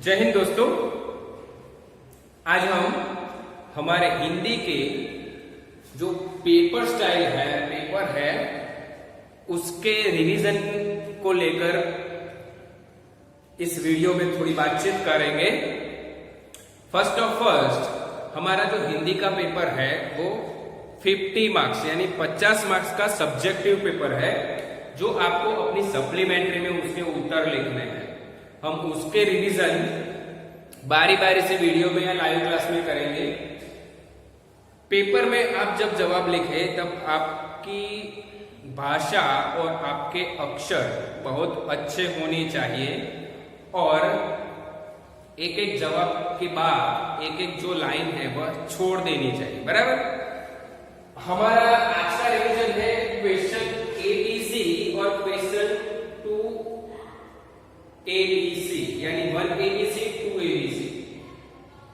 जय हिंद दोस्तों। आज हम हमारे हिंदी के जो पेपर स्टाइल है, पेपर है, उसके रिवीजन को लेकर इस वीडियो में थोड़ी बातचीत करेंगे। फर्स्ट हमारा जो हिंदी का पेपर है वो 50 मार्क्स यानी 50 मार्क्स का सब्जेक्टिव पेपर है, जो आपको अपनी सप्लीमेंट्री में उसके उत्तर लिखने हैं। हम उसके रिवीजन बारी बारी से वीडियो में या लाइव क्लास में करेंगे। पेपर में आप जब जवाब लिखे तब आपकी भाषा और आपके अक्षर बहुत अच्छे होने चाहिए और एक एक जवाब के बाद एक एक जो लाइन है वह छोड़ देनी चाहिए, बराबर। हमारा आज का रिवीजन है क्वेश्चन ABC और क्वेश्चन 2ABC यानी 1ABC 2ABC।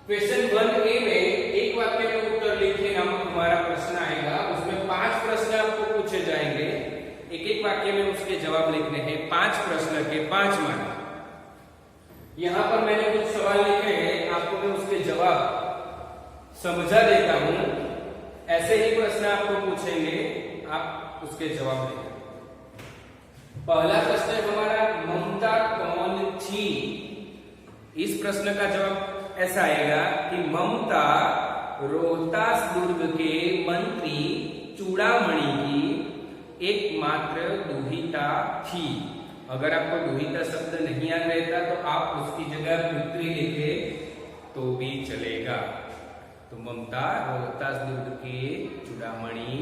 क्वेश्चन 1A में एक वाक्य में उत्तर लिखिए नामक हमारा प्रश्न आएगा। उसमें 5 प्रश्न आपको पूछे जाएंगे, एक एक वाक्य में उसके जवाब लिखने हैं। 5 प्रश्न के 5 मार्क। यहां पर मैंने कुछ सवाल लिखे हैं, आपको मैं उसके जवाब समझा देता हूं। ऐसे ही प्रश्न आपको पूछेंगे, आप उसके जवाब देंगे। पहला प्रश्न है हमारा, ममता कौन थी? इस प्रश्न का जवाब ऐसा आएगा कि ममता रोहतास दुर्ग के मंत्री चूड़ामणि की एकमात्र दुहिता थी। अगर आपको दुहिता शब्द नहीं याद रहता तो आप उसकी जगह पुत्री लिखे तो भी चलेगा। तो ममता रोहतास दुर्ग के चूड़ामणि,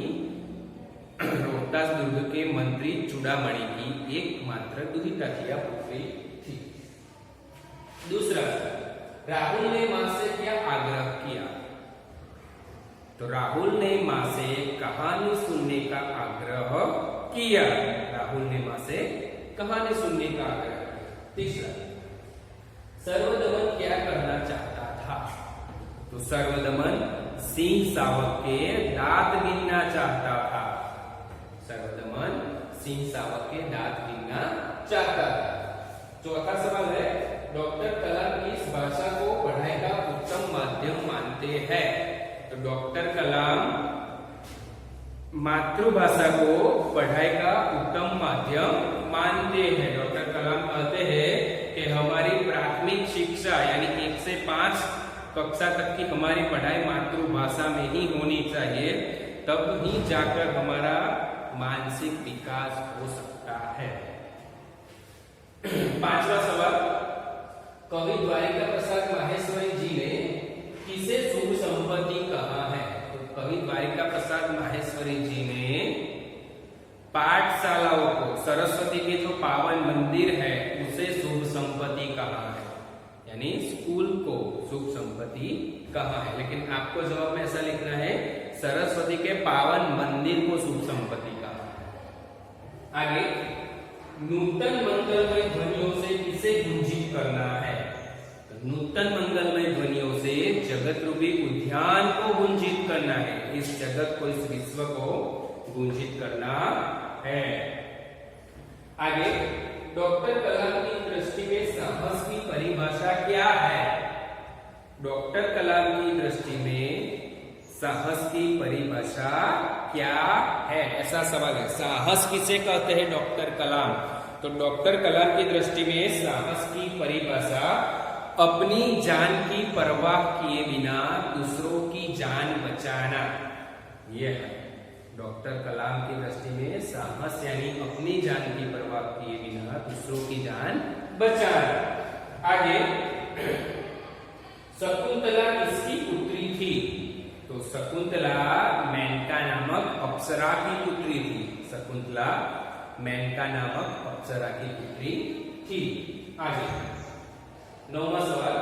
रोहतास दुर्ग के मंत्री चूड़ामणि की एकमात्र दुहिता थी या पुत्री थी। दूसरा, राहुल ने मां से क्या आग्रह किया? तो राहुल ने मां से कहानी सुनने का आग्रह किया। राहुल ने मां से कहानी सुनने का आग्रह किया। तीसरा, सर्वदमन क्या करना चाहता था? तो सर्वदमन सिंह सावक के दांत गिनना चाहता था। सर्वदमन सिंह सावक के दांत गिनना चाहता था। चौथा सवाल है, डॉक्टर कलाम किस भाषा को पढ़ाई का उत्तम माध्यम मानते हैं? तो डॉक्टर कलाम मातृभाषा को पढ़ाई का उत्तम माध्यम मानते हैं। डॉक्टर कलाम कहते हैं कि हमारी प्राथमिक शिक्षा यानी 1 से 5 कक्षा तक की हमारी पढ़ाई मातृभाषा में ही होनी चाहिए, तब ही जाकर हमारा मानसिक विकास हो सकता है। 5वां सवाल, कवि द्वारिका प्रसाद माहेश्वरी जी ने किसे शुभ संपत्ति कहा है? तो कवि द्वारिका प्रसाद माहेश्वरी जी ने पाठशालाओं को, सरस्वती के जो पावन मंदिर है उसे शुभ संपत्ति कहा है, यानी स्कूल को शुभ संपत्ति कहा है। लेकिन आपको जवाब में ऐसा लिखना है, सरस्वती के पावन मंदिर को शुभ संपत्ति कहा है। आगे, नूतन मंगलमय ध्वनियों से किसे गुंजित करना है? तो नूतन मंगलमय ध्वनियों से जगत रूपी उद्यान को गुंजित करना है। इस जगत को, इस विश्व को गुंजित करना है। आगे, डॉक्टर कलाम की दृष्टि में साहस की परिभाषा क्या है? डॉक्टर कलाम की दृष्टि में साहस की परिभाषा क्या है? ऐसा सवाल है। साहस किसे कहते हैं डॉक्टर कलाम? तो डॉक्टर कलाम की दृष्टि में साहस की परिभाषा अपनी जान की परवाह किए बिना दूसरों की जान बचाना, यह है। डॉक्टर कलाम की दृष्टि में साहस यानी अपनी जान की परवाह किए बिना दूसरों की जान बचाना। आगे, शकुंतला किसकी पुत्री थी? तो शकुंतला मेनका नामक अप्सरा की पुत्री थी। शकुंतला मेनका नामक अप्सरा की पुत्री थी। आगे, 9वां सवाल,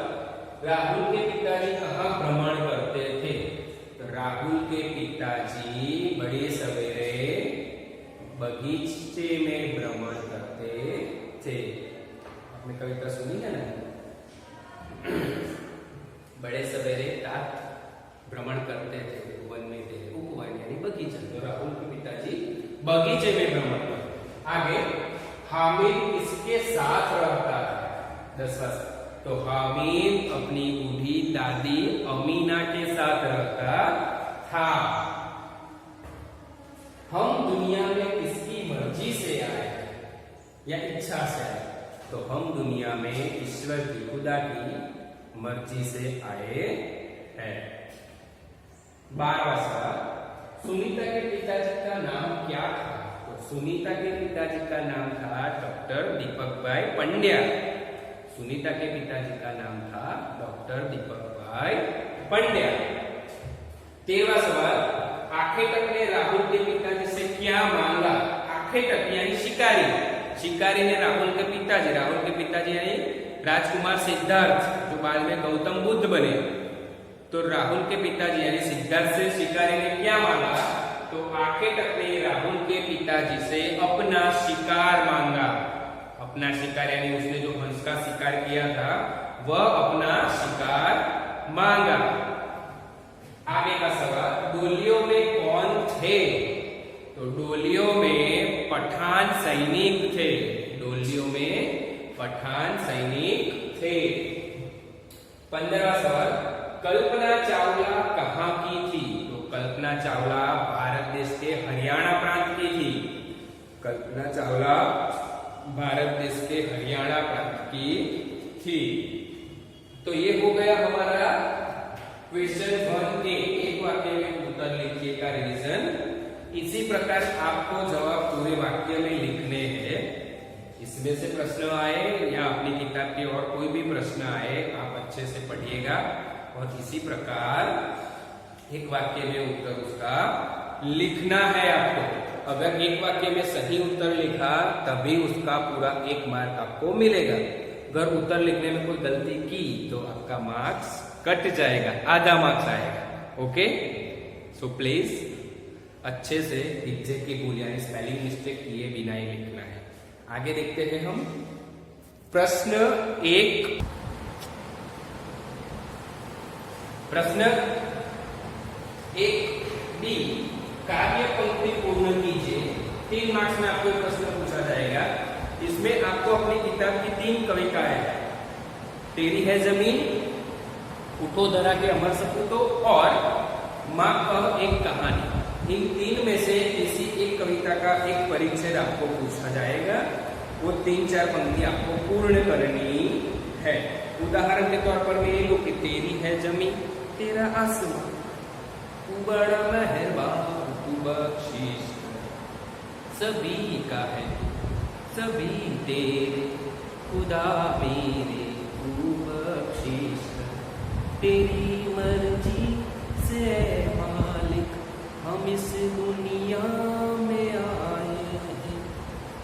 राहुल के पिताजी कहाँ भ्रमण करते थे? तो राहुल के पिताजी बड़े सवेरे बगीचे में भ्रमण करते थे। आपने कविता सुनी है ना? बड़े सवेरे भ्रमण करते थे, वन में थे, उपवन यानी बगीचा। तो राहुल के पिताजी बगीचे में भ्रमण करते। आगे, हामिद किसके साथ रहता है? 10वां तो हामिद अपनी बूढ़ी दादी अमीना के साथ रहता था। हम दुनिया में किसकी मर्जी से आए या इच्छा से आए? तो हम दुनिया में ईश्वर की, खुदा की मर्जी से आए हैं। 12वां सवाल, सुनीता के पिताजी का नाम क्या था? तो सुनीता के पिताजी का नाम था डॉक्टर दीपक भाई पंड्या। सुनीता के पिताजी का नाम था डॉक्टर दीपक भाई पंड्या। 13वां सवाल, आखेटक ने राहुल के पिताजी से क्या मांगा? आखेटक यानी शिकारी, शिकारी ने राहुल के पिताजी यानी राजकुमार सिद्धार्थ, जो बाद में गौतम बुद्ध बने, तो राहुल के पिताजी यानी सिद्धार्थ से शिकारी ने क्या मांगा? तो आखेटक ने राहुल के पिताजी से अपना शिकार मांगा। अपना शिकार यानी उसने जो हंस का शिकार किया था वह अपना शिकार मांगा। आगे का सवाल, डोलियों में कौन थे? तो डोलियों में पठान सैनिक थे। डोलियों में पठान सैनिक थे। 15वां सवाल, कल्पना चावला कहाँ की थी? तो कल्पना चावला भारत देश के हरियाणा प्रांत की थी। कल्पना चावला भारत देश के हरियाणा प्रांत की थी। तो ये हो गया हमारा क्वेश्चन 1A, एक वाक्य में उत्तर लिखिए का रिवीजन। इसी प्रकार आपको जवाब पूरे वाक्य में लिखने हैं। इसमें से प्रश्न आए या अपनी किताब के और कोई भी प्रश्न आए, आप अच्छे से पढ़िएगा और इसी प्रकार एक वाक्य में उत्तर उसका लिखना है आपको। अगर एक वाक्य में सही उत्तर लिखा तभी उसका पूरा 1 मार्क आपको मिलेगा। अगर उत्तर लिखने में कोई गलती की तो आपका मार्क्स कट जाएगा, आधा मार्क्स आएगा। ओके, सो प्लीज अच्छे से एग्जेक्टिव यानी स्पेलिंग मिस्टेक किए बिना ही लिखना है। आगे देखते हैं हम प्रश्न 1। प्रश्न 1B, कार्य पंक्ति पूर्ण कीजिए। 3 मार्क्स में आपको प्रश्न पूछा जाएगा। इसमें आपको अपनी किताब की 3 कविताएं, तेरी है जमीन, उठो धरा के अमर सपूतों और माँ कह एक कहानी, इन 3 में से किसी एक कविता का एक परिच्छेद आपको पूछा जाएगा। वो 3-4 पंक्ति आपको पूर्ण करनी है। उदाहरण के तौर पर मैं ये लूं कि तेरी है जमीन, तेरा आसमां, तू बड़ा मेहरबान, तू बख्शिश सभी का है, सभी तेरे, खुदा मेरे, तू बख्शिश तेरी मर्जी से मालिक हम इस दुनिया में आए हैं,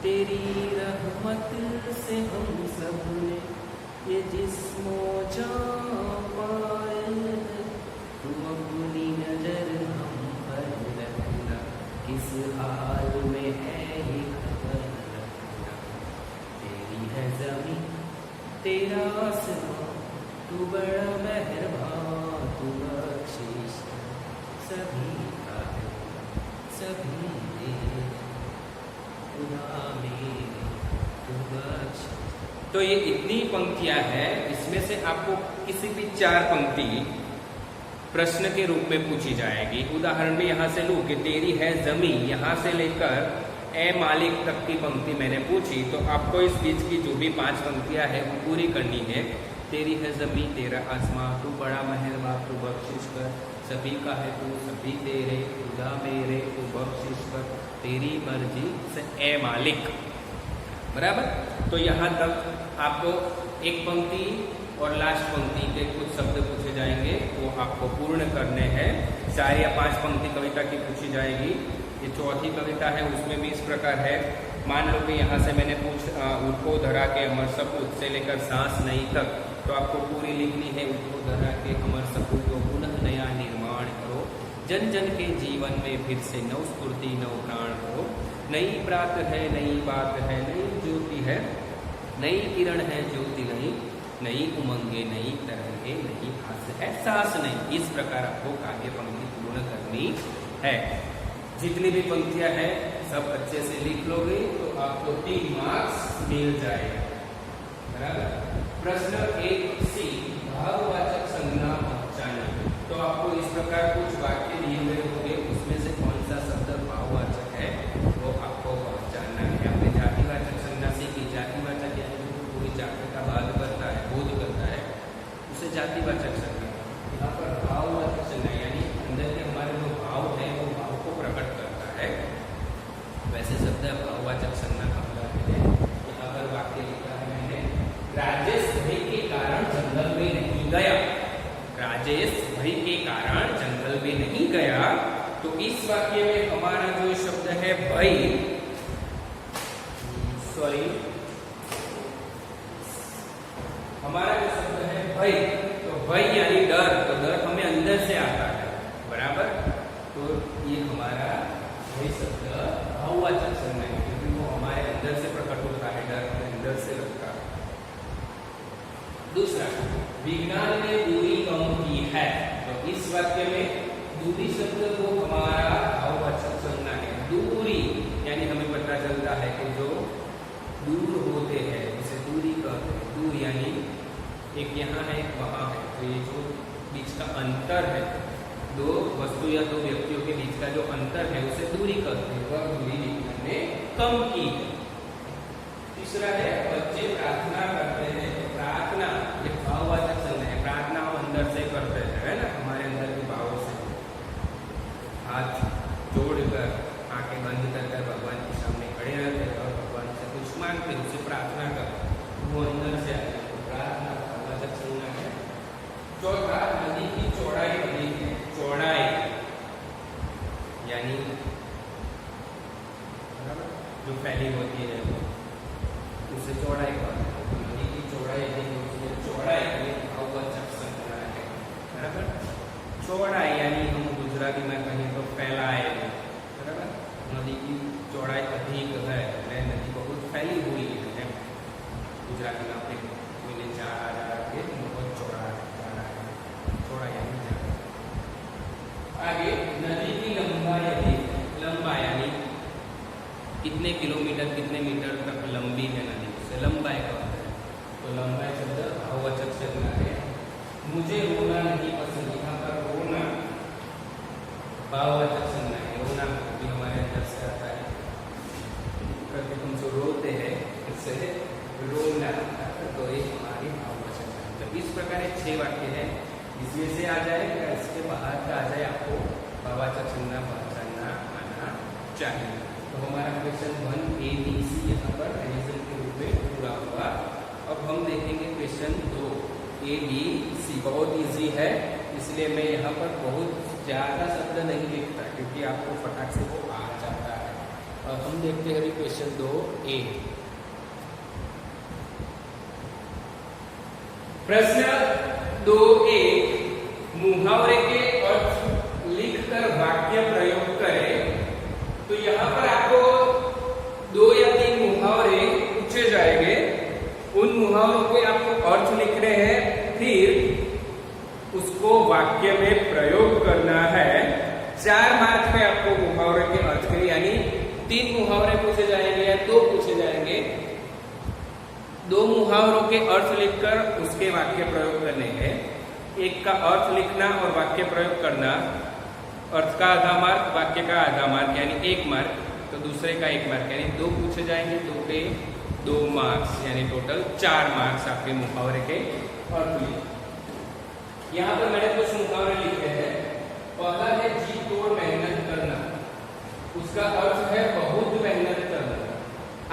तेरी रहमत से हम सब ने ये जिस्मो जान पाए हैं। तू अपनी नजर हम पर रखना, किस हाल में है ये खबर रखना। तेरी है जमीन, तेरा आसमां, तू बड़ा मेहरबान, तू बख्शिश सभी का है, सभी तेरे, खुदा मेरे, तू बख्शिश। तो ये इतनी पंक्तियां हैं, इसमें से आपको किसी भी 4 पंक्ति प्रश्न के रूप में पूछी जाएगी। उदाहरण में यहाँ से लूं कि तेरी है जमीन, यहाँ से लेकर ए मालिक तक की पंक्ति मैंने पूछी, तो आपको इस बीच की जो भी 5 पंक्तियां हैं वो पूरी करनी है। तेरी है जमीन, तेरा आसमां, तू बड़ा मेहरबान, तू बख्शिश कर सभी का है, तू सभी तेरे, खुदा मेरे, तू बख्शिश कर तेरी मर्जी से ए मालिक। बराबर। तो यहाँ तक आपको एक पंक्ति और लास्ट पंक्ति के कुछ शब्द पूछे जाएंगे, वो आपको पूर्ण करने हैं। 4 या 5 पंक्ति कविता की पूछी जाएगी। ये चौथी कविता है, उसमें भी इस प्रकार है। मान लो कि यहाँ से मैंने उठो धरा के अमर सपूत से लेकर सांस नहीं तक, तो आपको पूरी लिखनी है। उठो धरा के अमर सपूत को पुनः नया निर्माण करो, जन जन के जीवन में फिर से नव स्फूर्ति नव प्राण हो। नई प्रात है, नई बात है, नई ज्योति है, नई किरण है ज्योति नहीं, नई उमंगे, नई तरंगे, नई आस है, सांस नहीं। इस प्रकार आपको काव्य पंक्ति पूर्ण करनी है। जितनी भी पंक्तियां हैं सब अच्छे से लिख लोगे तो आपको 3 मार्क्स मिल जाएगा। बराबर। प्रश्न 1C, भाववाचक संज्ञा पहचाने। तो आपको इस प्रकार कुछ वाक्य दिए हुए होंगे, उसमें से कौन सा शब्द भाववाचक है वो आपको पहचानना है। आपने जातिवाचक संज्ञा सीखी, जातिवाचक यानी जो पूरी जाति का बात करता है, बोध करता है, उसे जातिवाचक संज्ञा। यहाँ पर भाववाचक संज्ञा यानी अंदर के हमारे जो भाव है वो भाव को प्रकट करता है, वैसे शब्द भाववाचक संज्ञा कहलाते हैं। यहाँ पर वाक्य लिखा है मैंने, राजेश भय के कारण जंगल में नहीं गया। राजेश भय के कारण जंगल में नहीं गया। तो इस वाक्य में हमारा जो शब्द है भय, सॉरी, हमारा जो शब्द है भय, तो भय यानी डर, तो डर हमें अंदर से आता है, बराबर। तो ये हमारा भय शब्द भाववाचक संज्ञा है, क्योंकि वो हमारे अंदर से प्रकट होता है, डर हमें अंदर से लगता है। दूसरा, विज्ञान ने दूरी कम की है। तो इस वाक्य में दूरी शब्द वो हमारा भाववाचक संज्ञा है। दूरी यानी हमें पता चलता है कि जो दूर होते हैं उसे दूरी कहते हैं। दूर यानी एक यहाँ है एक वहाँ है, तो ये जो बीच का अंतर है, दो वस्तु या दो व्यक्तियों के बीच का जो अंतर है उसे दूरी कहते हैं। वह दूरी विज्ञान ने कम की है। तीसरा है, बच्चे प्रार्थना करते हैं। प्रार्थना ये भाववाचक संज्ञा है। प्रार्थना हम अंदर से करते हैं, है ना, हमारे अंदर के भावों से, हाथ जोड़कर, आंखें बंद कर भगवान के सामने खड़े रहते हैं और भगवान से कुछ मांगते हैं, उसे प्रार्थना करते हैं, वो अंदर से आते हैं। तो प्रार्थना भाववाचक संज्ञा है। चौथा, नदी की चौड़ाई अधिक है। चौड़ाई यानी जो फैली होती है उसे चौड़ाई कहते हैं। तो नदी की चौड़ाई अधिक है, उसमें चौड़ाई ये भाववाचक संज्ञा है, बराबर। चौड़ाई यानी हम गुजराती में कहें तो फैलाए, बराबर। नदी की चौड़ाई अधिक है, नदी बहुत फैली हुई है। गुजराती में अपने कोई जा के बहुत चौड़ा है, चौड़ा यानी आगे। नदी की लंबाई अधिक है। लंबाई यानी कितने किलोमीटर कितने मीटर तक लंबी है नदी, उसे लंबाई कहते हैं। तो लंबाई शब्द भाववाचक संज्ञा है। मुझे रोना नहीं पसंद। यहाँ पर रोना भाववाचक संज्ञा है। रोना भी हमारे अंदर से आता है, क्योंकि हम जो रोते हैं उससे रोना, तो ये हमारी भाववाचक है। तो इस प्रकार 6 वाक्य है, इसमें से आ जाए या इसके बाहर का आ जाए, आपको भाववाचक संज्ञा पहचानना आना चाहिए। तो हमारा क्वेश्चन 1ABC यहाँ पर रिवीजन के रूप में पूरा हुआ। अब हम देखेंगे क्वेश्चन 2ABC। बहुत इजी है, इसलिए मैं यहाँ पर बहुत ज़्यादा शब्द नहीं लिखता, क्योंकि आपको फटाक से वो आ जाता है। अब हम देखते हैं अभी क्वेश्चन 2A। प्रश्न 2A, मुहावरे के अर्थ लिखकर वाक्य प्रयोग करें। तो यहाँ पर आपको 2 या 3 मुहावरे पूछे जाएंगे, उन मुहावरों के आपको अर्थ लिखने हैं, फिर उसको वाक्य में प्रयोग करना है। 4 मार्क में आपको मुहावरे के अर्थ के, यानी 3 मुहावरे पूछे जाएंगे या 2 पूछे जाएंगे। 2 मुहावरों के अर्थ लिखकर उसके वाक्य प्रयोग करने हैं। एक का अर्थ लिखना और वाक्य प्रयोग करना, अर्थ का आधा मार्क, वाक्य का आधा मार्क यानी 1 मार्क, तो दूसरे का 1 मार्क यानी 2 पूछे जाएंगे। 2 पे 2 मार्क्स यानी टोटल 4 मार्क्स आपके मुहावरे के अर्थ लिखे। यहाँ पर मैंने कुछ मुहावरे लिखे हैं। पहला है जी तोड़ मेहनत करना, उसका अर्थ है बहुत मेहनत करना।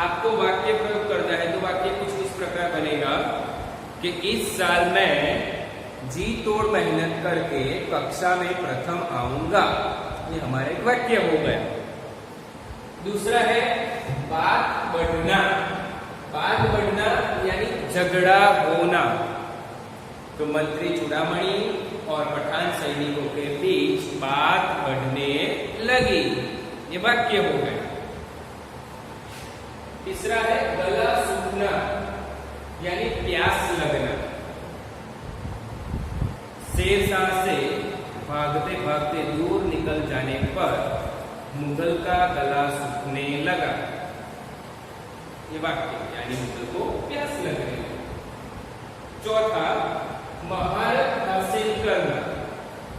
आपको वाक्य प्रयोग करना है, तो वाक्य कुछ इस प्रकार बनेगा कि इस साल में जी तोड़ मेहनत करके कक्षा में प्रथम आऊंगा। ये हमारा एक वाक्य हो गया। दूसरा है बात बढ़ना। बात बढ़ना यानी झगड़ा होना। तो मंत्री चूड़ामणि और पठान सैनिकों के बीच बात बढ़ने लगी। ये वाक्य हो गया। तीसरा है गला सूखना यानी प्यास लगना। शेरशाह से भागते भागते दूर निकल जाने पर मुगल का गला सूखने लगा। ये वाक्य यानी मुगल को प्यास लग रही। चौथा, महारत हासिल करना,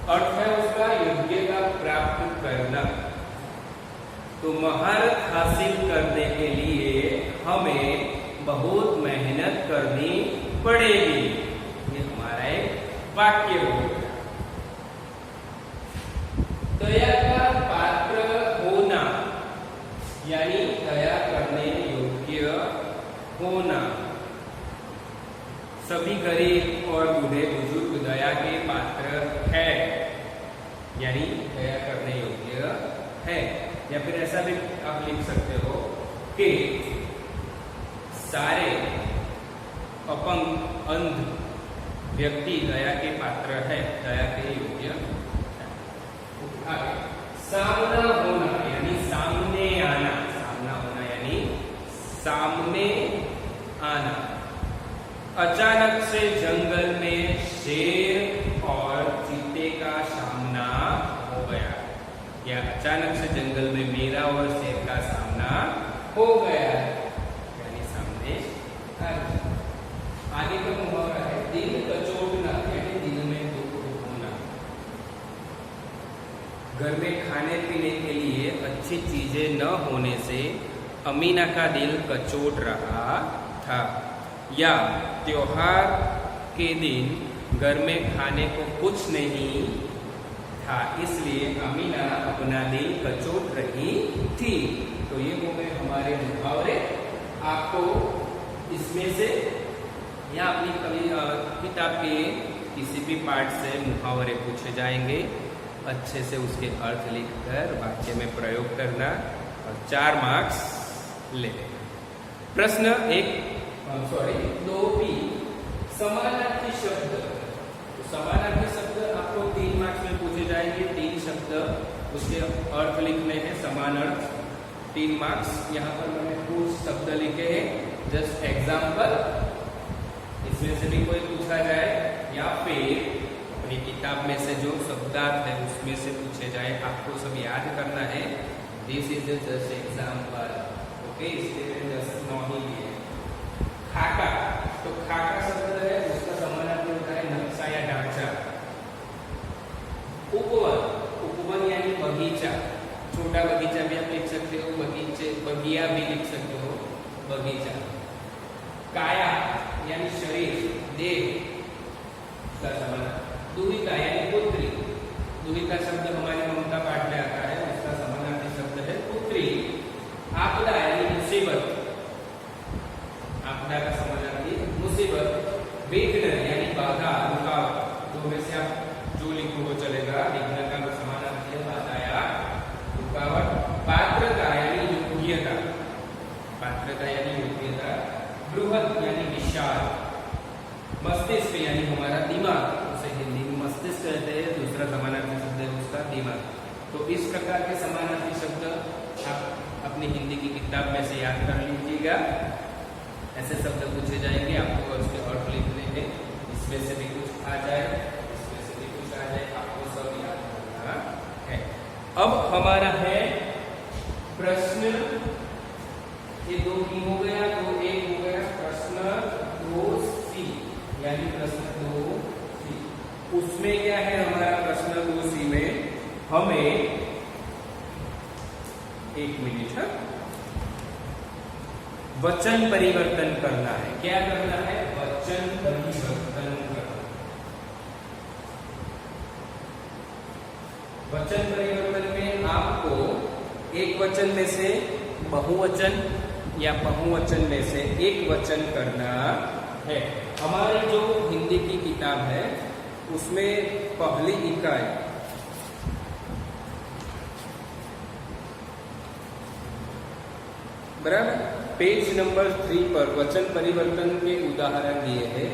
अर्थ है उसका योग्यता प्राप्त करना। तो महारत हासिल करने के लिए हमें बहुत मेहनत करनी पड़ेगी। ये हमारा एक वाक्य हो गया। दया का पात्र होना यानी दया करने योग्य होना। सभी गरीब और बूढ़े बुजुर्ग दया के पात्र है, यानी दया करने योग्य है। या फिर ऐसा भी आप लिख सकते हो कि सारे अपंग अंध व्यक्ति दया के पात्र है, दया के योग्य है। सामना होना यानी सामने आना, सामना होना यानी सामने आना। अचानक से जंगल में शेर और चीते का सामना हो गया, या अचानक से जंगल में मेरा और शेर का सामना हो गया, यानी सामने आ गया। आगे का मुहावरा है दिल कचोटना, यानी दिल में दुख होना। घर में खाने पीने के लिए अच्छी चीजें न होने से अमीना का दिल कचोट रहा था। या त्योहार के दिन घर में खाने को कुछ नहीं था, इसलिए अमीना अपना दिल कचोट रही थी। तो ये हो गए हमारे मुहावरे। आपको इसमें से या अपनी किताब के किसी भी पार्ट से मुहावरे पूछे जाएंगे, अच्छे से उसके अर्थ लिखकर वाक्य में प्रयोग करना और 4 मार्क्स ले। प्रश्न 2B, समानार्थी शब्द। तो समानार्थी शब्द आपको 3 मार्क्स में पूछे जाएंगे। 3 शब्द, उसके अर्थ लिखने हैं, समान अर्थ, 3 मार्क्स। यहाँ पर मैंने कुछ शब्द लिखे हैं, जस्ट एग्जाम्पल। इसमें से भी कोई पूछा जाए या फिर अपनी किताब में से जो शब्दार्थ है उसमें से पूछे जाए, आपको सब याद करना है। This is just example, okay. इसलिए जस्ट नौ ही है। खाका, तो खाका शब्द है, उसका समानार्थी होता है नक्शा या ढांचा। उपवन, उपवन यानी बगीचा, छोटा बगीचा भी आप लिख सकते हो, बगीचे बगिया भी लिख सकते हो, बगीचा। काया यानी शरीर, देह का समानार्थी। दुहिता यानी पुत्री, दुहिता शब्द हमारे ममता पाठ में आता है, उसका समानार्थी शब्द है पुत्री। आपदा यानी मुसीबत, आपदा का समानार्थी मुसीबत। विघ्न यानी बाधा, रुकावट। दो में से आप जो लिखो वो चलेगा। विघ्न का समानार्थी है बाधा या रुकावट। पात्रता यानी योग्यता, पात्रता यानी योग्यता। बृहत यानी विशाल। मस्तिष्क यानी हमारा दिमाग, उसे हिंदी में मस्तिष्क कहते हैं, दूसरा समानार्थी शब्द है उसका दिमाग। तो इस प्रकार के समानार्थी शब्द आप अपनी हिंदी की किताब में से याद कर लीजिएगा। ऐसे शब्द पूछे जाएंगे, आपको उसके अर्थ लिखने हैं। इसमें से भी कुछ आ जाए, इसमें से भी कुछ आ जाए, आपको सब याद करना है। अब हमारा है प्रश्न, ये 2 की हो गया, तो 1 हो गया। प्रश्न 2C यानी प्रश्न 2C, उसमें क्या है हमारा प्रश्न 2C में हमें 1 मिनट वचन परिवर्तन करना है। क्या करना है? वचन परिवर्तन करना। वचन परिवर्तन में आपको एक वचन में से बहुवचन या बहुवचन में से एक वचन करना है। हमारी जो हिंदी की किताब है उसमें पहली इकाई बराबर पेज नंबर 3 पर वचन परिवर्तन के उदाहरण दिए हैं।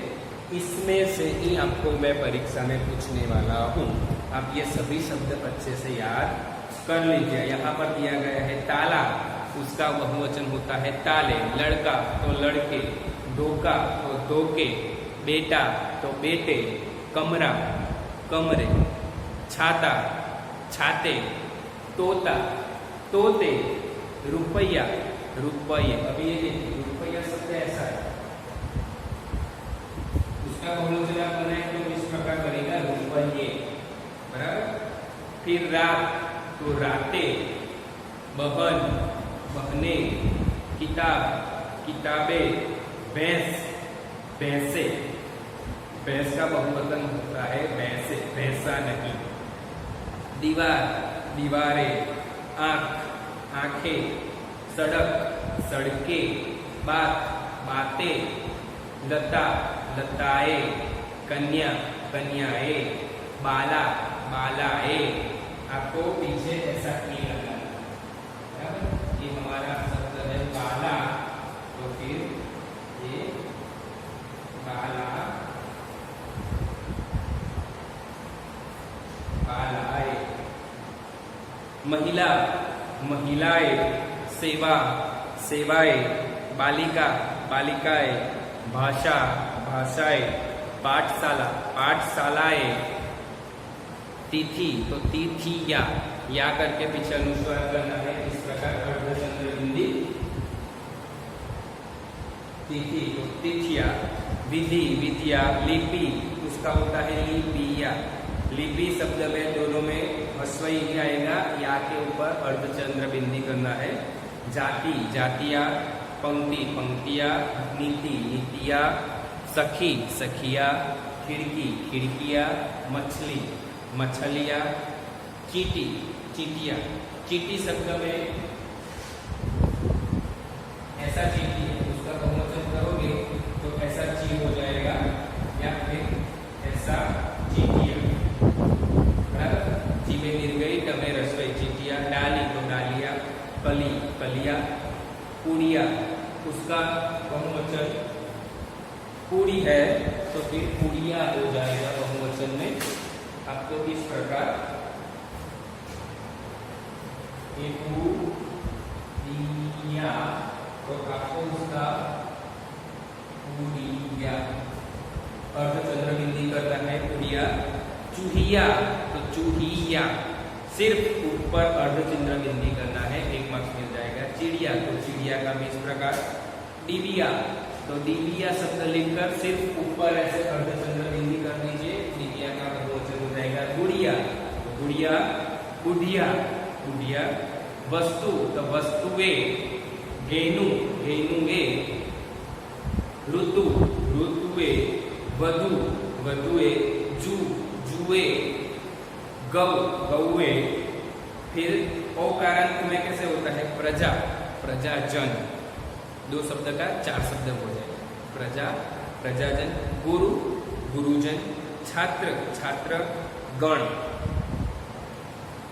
इसमें से ही आपको मैं परीक्षा में पूछने वाला हूँ। आप ये सभी शब्द अच्छे से याद कर लीजिए। यहाँ पर दिया गया है ताला, उसका बहुवचन होता है ताले। लड़का तो लड़के, डोका तो डोके, बेटा तो बेटे, कमरा कमरे, छाता छाते, तोता तोते, रुपया रुपये। अभी ये रुपया शब्द ऐसा है, उसका इसका बहुवचन आप बनाए तो इस प्रकार बनेगा रुपये, बराबर। फिर रात तो राते, बहन बहने, किताब किताबें, भैंस भैंसे, भैंस का बहुवचन होता है भैंसे, भैंसा नहीं। दीवार दीवारें, आँख आँखें, सड़क सड़कें, बात बातें, लता लताएं, कन्या कन्याएं, बाला बालाएं। आपको पीछे ऐसा की लगाना, बराबर। ये हमारा शब्द है बाला, तो फिर ये बाला बालाएं। महिला महिलाएं, सेवा सेवाएं, बालिका बालिकाएं, भाषा भाषाएं, पाठशाला पाठशालाएं, तिथि तो तिथिया, या करके पीछे अनुस्वार करना है। इस प्रकार अर्धचंद्र बिंदी, तिथि तो तिथिया, विधि विधिया, लिपि उसका होता है लिपिया। लिपि शब्द में दोनों में ह्रस्व ही आएगा, या के ऊपर अर्धचंद्र बिंदी करना है। जाति जातिया, पंक्ति पंक्तिया, नीति नीतिया, सखी सखिया, खिड़की खिड़किया, मछली मछलिया, चीटी चीटिया। चीटी शब्द में ऐसा चीटी है, उसका बहुवचन करोगे तो ऐसा ची हो जाएगा, या फिर ऐसा चीटिया, बराबर। ची में गिर गई टमे रसोई, चीटिया। डाली तो डालिया, कली कलिया, पूड़िया उसका बहुवचन पूड़ी है, तो फिर पूड़िया हो जाएगा बहुवचन में। आपको इस प्रकार पूड़िया, तो आपको उसका पूड़िया अर्धचंद्र बिंदी करना है, पूड़िया। चूहिया तो चूहिया, सिर्फ ऊपर अर्धचंद्र बिंदी करना है, 1 मार्क्स मिल जाएगा। चिड़िया तो चिड़िया का भी इस प्रकार। डिबिया तो डिबिया शब्द लिखकर सिर्फ ऊपर ऐसे अर्धचंद्र बिंदी कर दीजिए, डिबिया का बहुवचन हो जाएगा। गुड़िया तो गुड़िया, गुड़िया गुड़िया। वस्तु तो वस्तुएं, गेनु गेनुए, ऋतु ऋतुए, वधु वधुए, जू जुए, गौ गौए। फिर औकारांत में कैसे होता है, प्रजा प्रजाजन। 2 शब्द का 4 शब्द हो जाएगा, प्रजा प्रजाजन। गुरु गुरुजन, छात्र छात्र गण,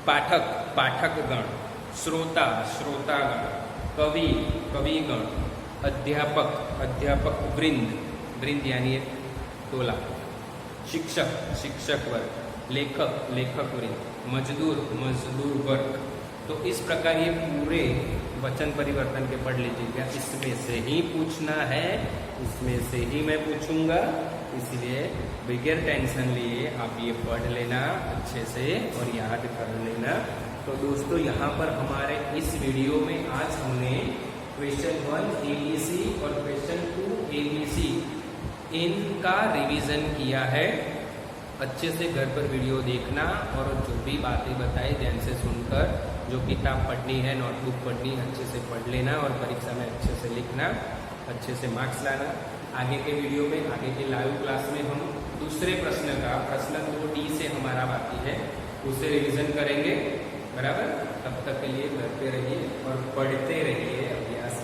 पाठक पाठकगण, श्रोता श्रोतागण, कवि कविगण, अध्यापक अध्यापक वृंद, वृंद यानी टोला, शिक्षक शिक्षक वर्ग, लेखक लेखक वृंद, मजदूर मजदूर वर्ग। तो इस प्रकार ये पूरे वचन परिवर्तन के पढ़ लीजिएगा। इसमें से ही पूछना है, इसमें से ही मैं पूछूंगा, इसलिए बगैर टेंशन लिए आप ये पढ़ लेना अच्छे से और याद कर लेना। तो दोस्तों यहाँ पर हमारे इस वीडियो में आज हमने क्वेश्चन 1 ABC और क्वेश्चन 2 ABC इनका रिवीजन किया है। अच्छे से घर पर वीडियो देखना और जो भी बातें बताई ध्यान से सुनकर, जो किताब पढ़नी है, नोटबुक पढ़नी, अच्छे से पढ़ लेना और परीक्षा में अच्छे से लिखना, अच्छे से मार्क्स लाना। आगे के वीडियो में, आगे के लाइव क्लास में हम दूसरे प्रश्न का, प्रश्न 2D से हमारा बाकी है, उसे रिवीजन करेंगे, बराबर। तब तक के लिए घर पे रहिए और पढ़ते रहिए, अभ्यास